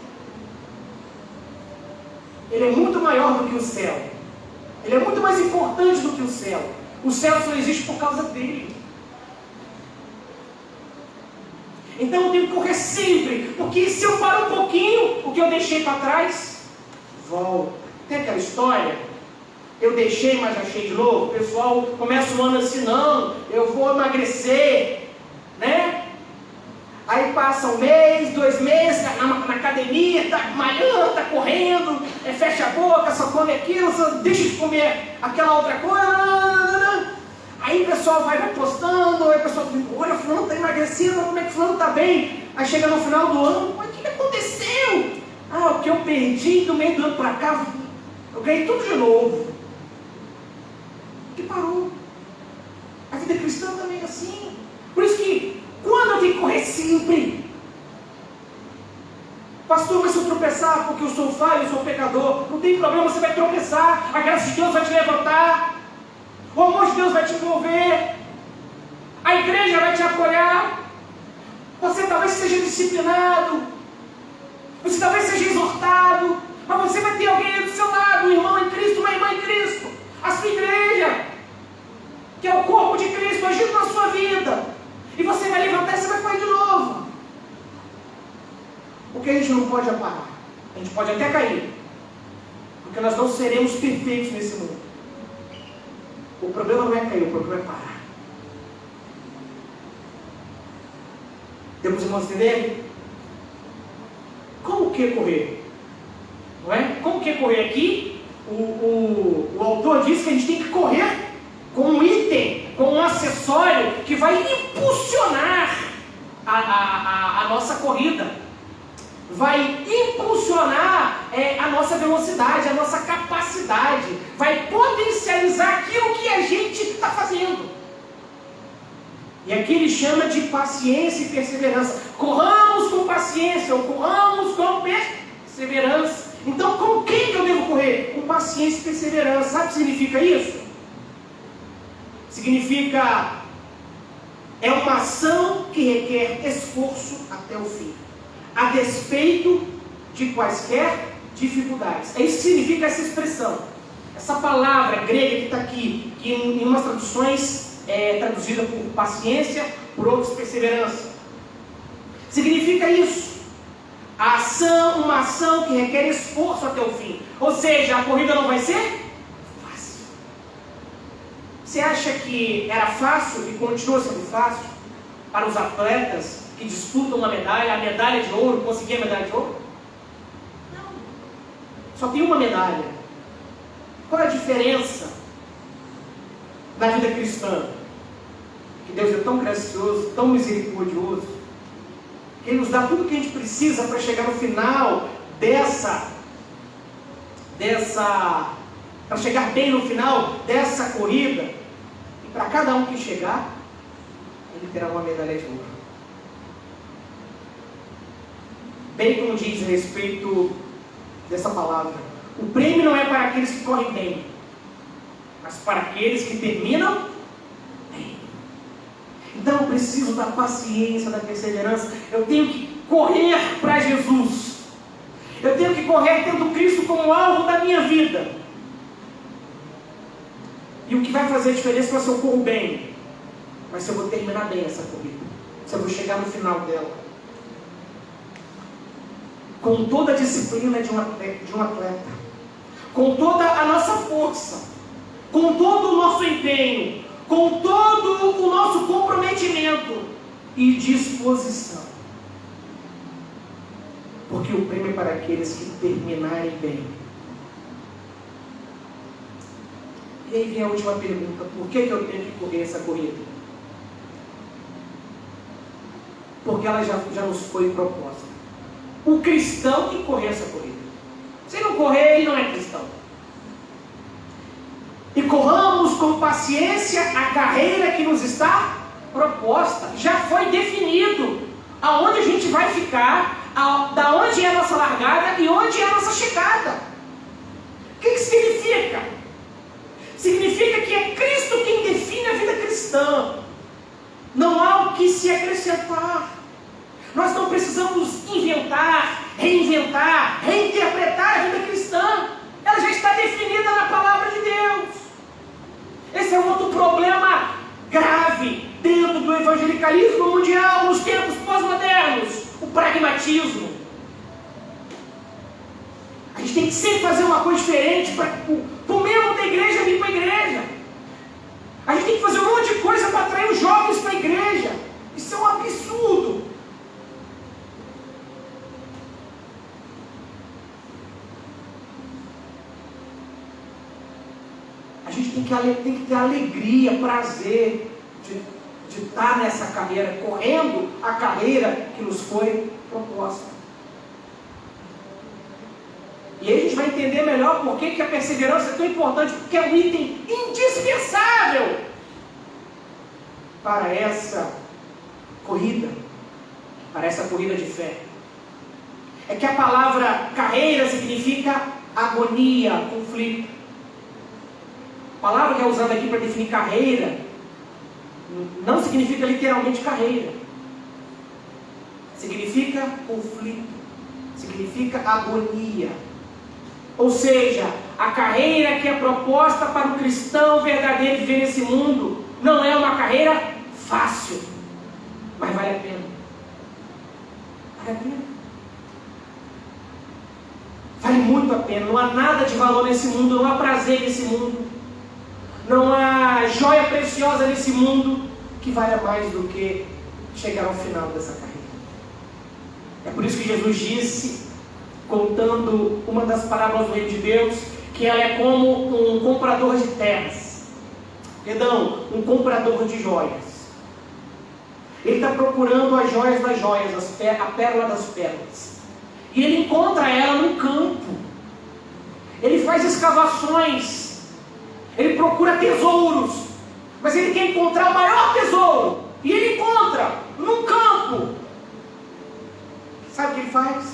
Ele é muito maior do que o céu. Ele é muito mais importante do que o céu. O céu só existe por causa dele. Então eu tenho que correr sempre. Porque se eu parar um pouquinho, o que eu deixei para trás, volta. Tem aquela história... Eu deixei, mas achei de novo. O pessoal começa o ano assim, não, eu vou emagrecer, né? Aí passa um mês, 2 meses, na academia, está malhando, está correndo, fecha a boca, só come aquilo, só deixa de comer aquela outra coisa. Aí o pessoal vai postando, aí o pessoal diz, olha, o fulano está emagrecendo, como é que o fulano está bem? Aí chega no final do ano, mas o que aconteceu? Ah, o que eu perdi do meio do ano para cá, eu ganhei tudo de novo. Que parou. A vida cristã também é assim. Por isso que, quando eu tenho que correr sempre, pastor, mas se eu tropeçar porque eu sou falho, eu sou pecador, não tem problema, você vai tropeçar, a graça de Deus vai te levantar, o amor de Deus vai te envolver, a igreja vai te apoiar, você talvez seja disciplinado, você talvez seja exortado, mas você vai ter alguém do seu lado, um irmão em Cristo, uma irmã em Cristo, a sua igreja, que é o corpo de Cristo agindo na sua vida, e você vai levantar e você vai correr de novo. O que a gente não pode é parar. A gente pode até cair, porque nós não seremos perfeitos nesse mundo. O problema não é cair, o problema é parar. Temos irmãos entenderem? Como que correr? Não é? Como que correr aqui? O autor diz que a gente tem que correr com um item, com um acessório que vai impulsionar a nossa corrida. Vai impulsionar a nossa velocidade, a nossa capacidade, vai potencializar aquilo que a gente está fazendo. E aqui ele chama de paciência e perseverança. Corramos com paciência, ou corramos com perseverança. Então, com quem que eu devo correr? Com paciência e perseverança. Sabe o que significa isso? Significa, é uma ação que requer esforço até o fim, a despeito de quaisquer dificuldades. É isso que significa essa expressão. Essa palavra grega que está aqui, que em umas traduções é traduzida por paciência, por outras perseverança. Significa isso. A ação, uma ação que requer esforço até o fim. Ou seja, a corrida não vai ser fácil. Você acha que era fácil e continua sendo fácil para os atletas que disputam uma medalha, a medalha de ouro, conseguir a medalha de ouro? Não. Só tem uma medalha. Qual é a diferença na vida cristã? Que Deus é tão gracioso, tão misericordioso, que Ele nos dá tudo o que a gente precisa para chegar no final para chegar bem no final dessa corrida. E para cada um que chegar, ele terá uma medalha de ouro. Bacon diz a respeito dessa palavra: o prêmio não é para aqueles que correm bem, mas para aqueles que terminam bem. Então eu preciso da paciência, da perseverança. Eu tenho que correr para Jesus. Eu tenho que correr tendo Cristo como alvo da minha vida. E o que vai fazer a diferença não é se eu corro bem, mas se eu vou terminar bem essa corrida, se eu vou chegar no final dela com toda a disciplina de um atleta, com toda a nossa força, com todo o nosso empenho, com todo o nosso comprometimento e disposição. Porque o prêmio é para aqueles que terminarem bem. E aí vem a última pergunta: por que eu tenho que correr essa corrida? Porque ela já nos foi proposta. O cristão tem que correr essa corrida. Se não correr, ele não é cristão. E corramos com paciência a carreira que nos está proposta. Já foi definido aonde a gente vai ficar, da onde é a nossa largada e onde é a nossa chegada. O que significa? Significa que é Cristo quem define a vida cristã. Não há o que se acrescentar. Nós não precisamos inventar, reinventar, reinterpretar a vida cristã. Ela já está definida na palavra de Deus. Esse é um outro problema grave dentro do evangelicalismo mundial, nos tempos pós-modernos: o pragmatismo. A gente tem que sempre fazer uma coisa diferente para o membro da igreja vir para a igreja. A gente tem que fazer um monte de coisa para atrair os jovens para a igreja. Isso é um absurdo. A gente tem que ter alegria, prazer de estar nessa carreira, correndo a carreira que nos foi proposta. E aí a gente vai entender melhor por que a perseverança é tão importante, porque é um item indispensável para essa corrida, para essa corrida de fé, é que a palavra carreira significa agonia, conflito. A palavra que é usada aqui para definir carreira não significa literalmente carreira. Significa conflito, significa agonia. Ou seja, a carreira que é proposta para o cristão verdadeiro viver nesse mundo não é uma carreira fácil, mas vale a pena. Vale a pena. Vale muito a pena. Não há nada de valor nesse mundo, não há prazer nesse mundo, não há joia preciosa nesse mundo que valha mais do que chegar ao final dessa carreira. É por isso que Jesus disse, contando uma das parábolas do reino de Deus, que ela é como um comprador de terras. Perdão, um comprador de joias. Ele está procurando as joias das joias, a pérola das pérolas. E ele encontra ela num campo. Ele faz escavações. Ele procura tesouros. Mas ele quer encontrar o maior tesouro. E ele encontra num campo. Sabe o que ele faz?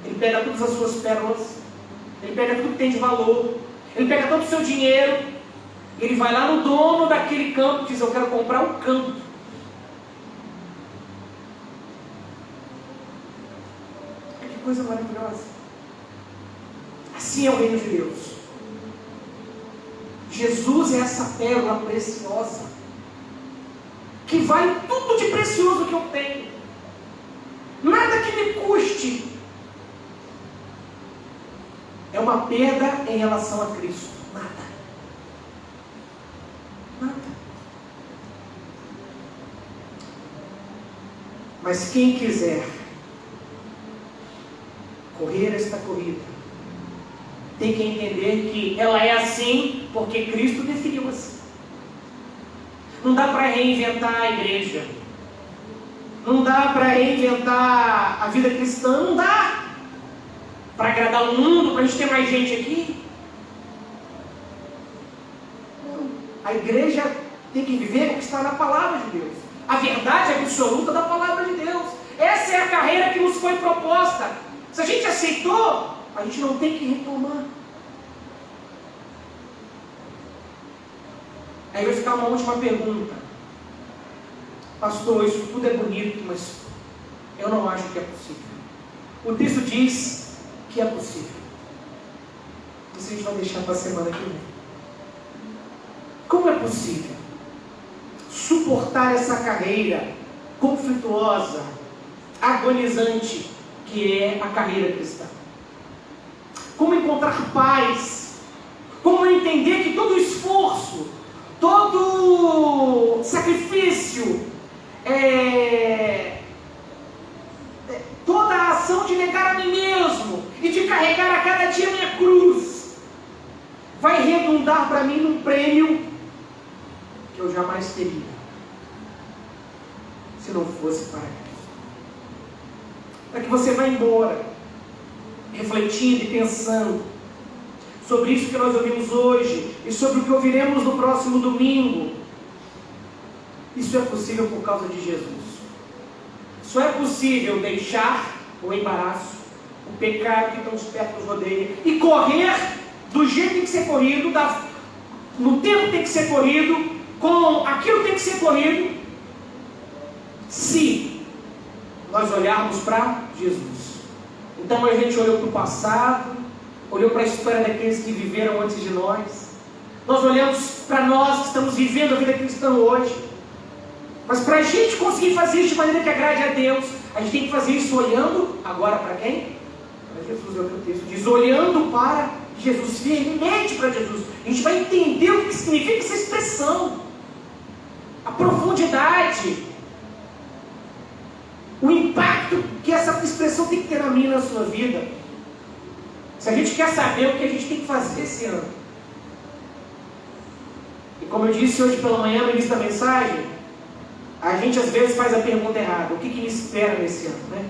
Ele pega todas as suas pérolas. Ele pega tudo que tem de valor. Ele pega todo o seu dinheiro. Ele vai lá no dono daquele campo e diz: eu quero comprar um campo. Que coisa maravilhosa. Assim é o reino de Deus. Jesus é essa pérola preciosa, que vale tudo de precioso que eu tenho. Nada que me custe é uma perda em relação a Cristo. Nada. Mas quem quiser correr esta corrida tem que entender que ela é assim porque Cristo definiu assim. Não dá para reinventar a igreja, não dá para reinventar a vida cristã, não dá para agradar o mundo, para a gente ter mais gente aqui. A igreja tem que viver o que está na palavra de Deus, a verdade absoluta da palavra de Deus. Essa é a carreira que nos foi proposta. Se a gente aceitou, a gente não tem que reclamar. Aí vai ficar uma última pergunta: pastor, isso tudo é bonito, mas eu não acho que é possível. O texto diz que é possível. Isso a gente vai deixar para a semana que vem. Como é possível suportar essa carreira conflituosa, agonizante, que é a carreira cristã? Como encontrar paz? Como entender que todo esforço, todo sacrifício, toda a ação de negar a mim mesmo e de carregar a cada dia a minha cruz vai redundar para mim num prêmio que eu jamais teria se não fosse para Cristo. Para que você vá embora refletindo e pensando sobre isso que nós ouvimos hoje e sobre o que ouviremos no próximo domingo. Isso é possível por causa de Jesus. Só é possível deixar o embaraço, o pecado que tão perto nos rodeia e correr do jeito que tem que ser corrido, no tempo que tem que ser corrido, com aquilo que tem que ser corrido, se nós olharmos para Jesus. Então a gente olhou para o passado, olhou para a história daqueles que viveram antes de nós. Nós olhamos para nós que estamos vivendo a vida cristã hoje. Mas para a gente conseguir fazer isso de maneira que agrade a Deus, a gente tem que fazer isso olhando agora para quem? Para Jesus, é o que o texto diz. Olhando para Jesus, firmemente para Jesus. A gente vai entender o que significa essa expressão, a profundidade, o impacto que essa expressão tem que ter na minha e na sua vida. Se a gente quer saber o que a gente tem que fazer esse ano. E como eu disse hoje pela manhã no início da mensagem, a gente às vezes faz a pergunta errada: o que me espera nesse ano, né?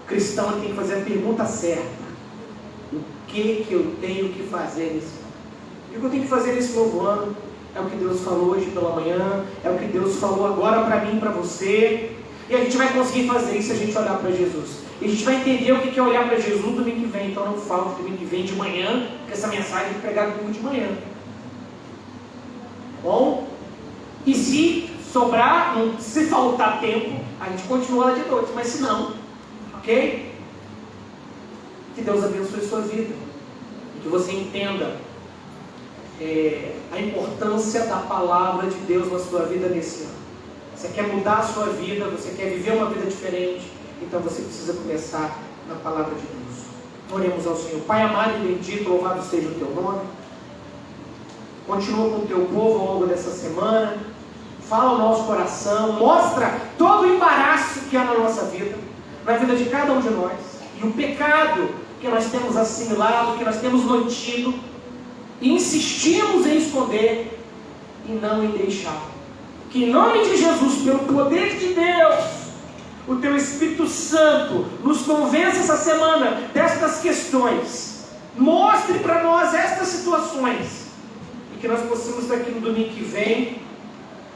O cristão tem que fazer a pergunta certa: o que eu tenho que fazer nesse ano? O que eu tenho que fazer nesse novo ano? É o que Deus falou hoje pela manhã, é o que Deus falou agora para mim e para você. E a gente vai conseguir fazer isso se a gente olhar para Jesus. E a gente vai entender o que é olhar para Jesus no domingo que vem. Então não falte domingo que vem de manhã, porque essa mensagem é pregada domingo de manhã. Bom? E se sobrar, se faltar tempo, a gente continua lá de noite. Mas se não, ok? Que Deus abençoe a sua vida. E que você entenda a importância da palavra de Deus na sua vida nesse ano. Você quer mudar a sua vida, você quer viver uma vida diferente, então você precisa começar na palavra de Deus. Oremos ao Senhor. Pai amado e bendito, louvado seja o teu nome. Continua com o teu povo ao longo dessa semana. Fala ao nosso coração, mostra todo o embaraço que há na nossa vida, na vida de cada um de nós, e o pecado que nós temos assimilado, que nós temos mantido, e insistimos em esconder e não em deixar. Que em nome de Jesus, pelo poder de Deus, o teu Espírito Santo nos convença essa semana destas questões, mostre para nós estas situações, e que nós possamos daqui no domingo que vem,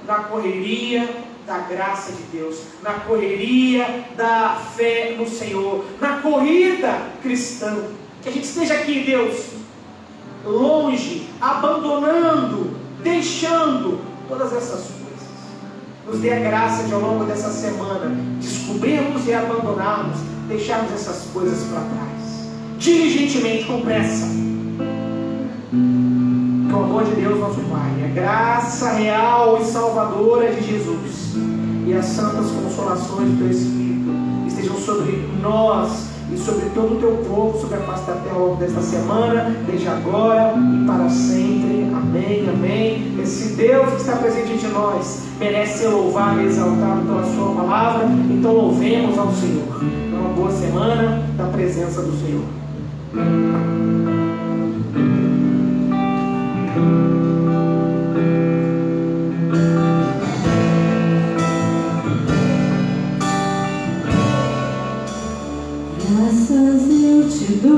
na correria da graça de Deus, na correria da fé no Senhor, na corrida cristã, que a gente esteja aqui, Deus, longe, abandonando, deixando todas essas coisas. Nos dê a graça de ao longo dessa semana descobrirmos e abandonarmos, deixarmos essas coisas para trás, diligentemente, com pressa. Com o amor de Deus nosso Pai, a graça real e salvadora de Jesus e as santas consolações do teu Espírito estejam sobre nós e sobre todo o teu povo, sobre a face da terra ao longo desta semana, desde agora e para sempre. Amém, amém. Esse Deus que está presente entre nós merece ser louvado e exaltado pela sua palavra, então louvemos ao Senhor. Uma boa semana da presença do Senhor. Graças eu te dou,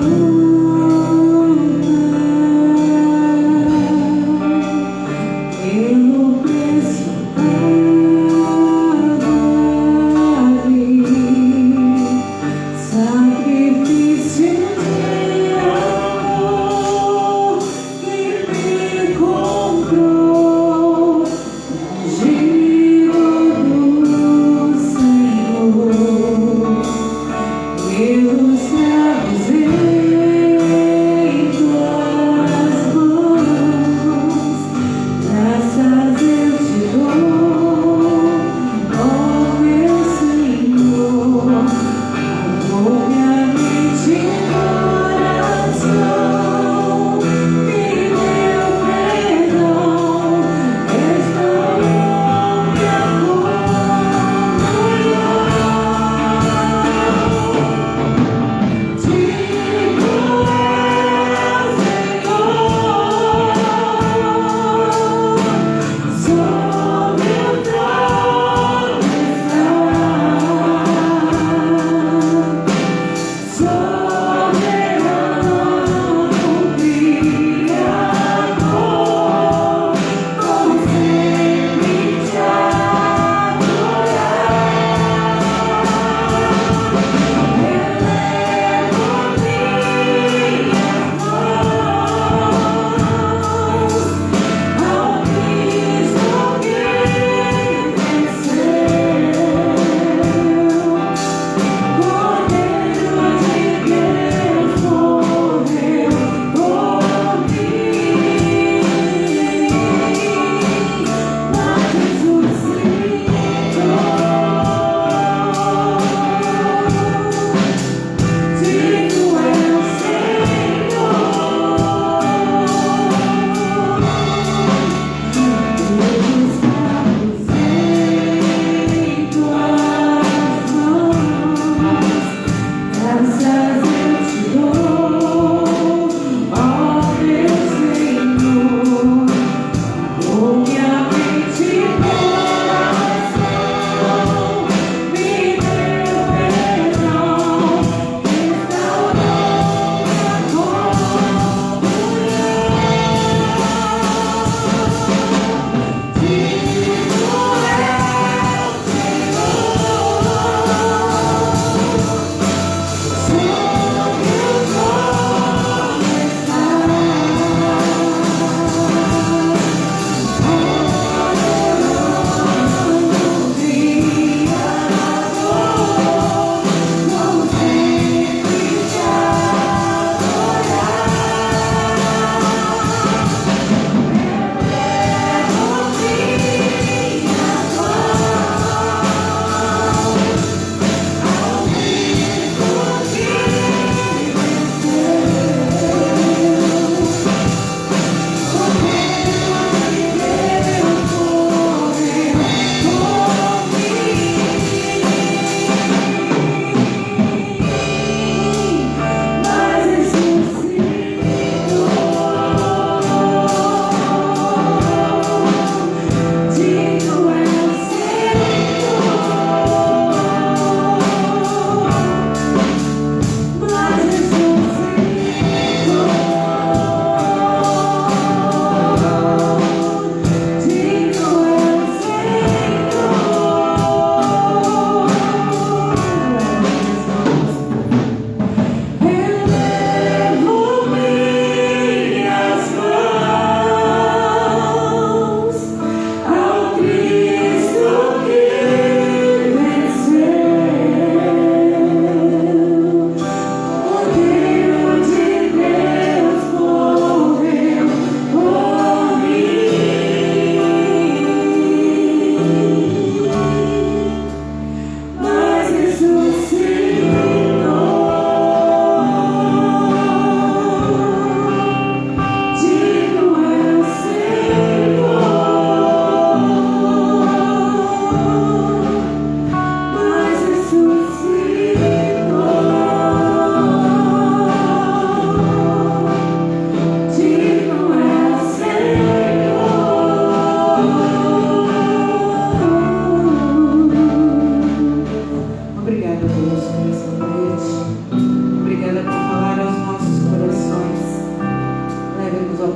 pelo preço pago, sacrifício de amor que me comprou, giro do Senhor. Pelos céus em tuas mãos, graças eu te dou, ó meu Senhor, amor minha mente e coração, e meu perdão, restaurou minha comunhão.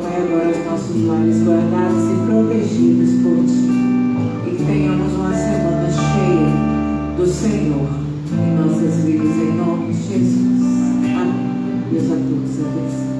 Vai agora os nossos lares guardados e protegidos por Ti. E que tenhamos uma semana cheia do Senhor em nossas vidas, em nome de Jesus. Amém. Deus a todos abençoe.